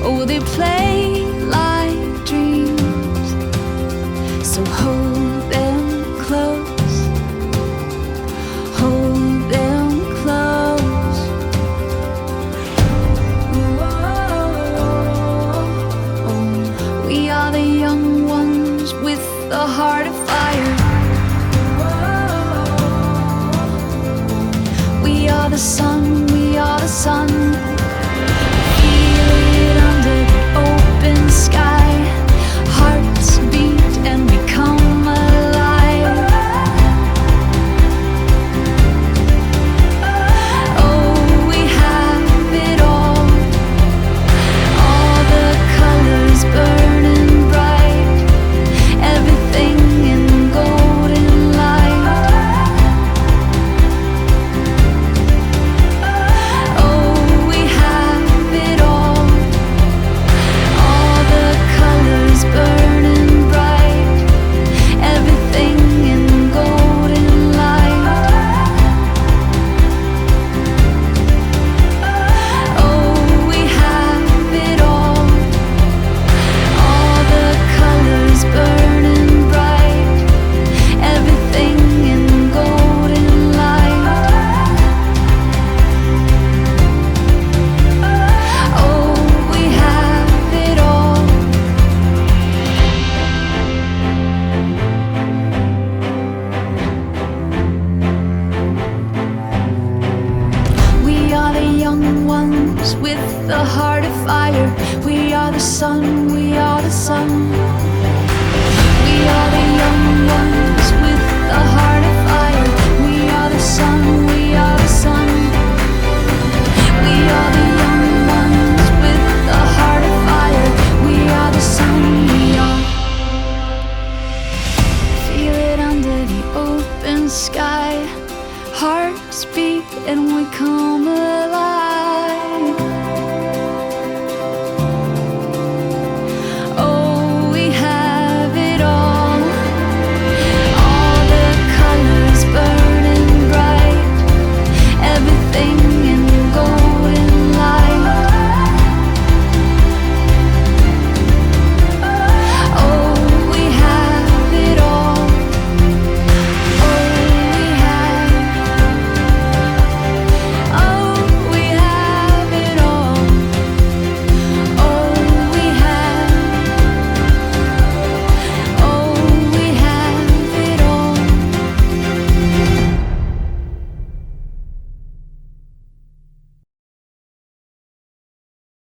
Oh, they play like dreams, so hold them close, hold them close. Oh, we are the young ones with the heart of fire. We are the sun, we are the sun. Feel it under the open sky. Hearts beat and we come alive. Oh, we have it all the colors burning bright, everything in golden light. Oh, we have it all the colors burning bright, everything in golden light. Oh, we have it all the colors burning bright, everything in golden light. Oh, we have it all. We are the young ones with the heart of fire. We are the sun, we are the sun. We are the young ones with the heart of fire. We are the sun.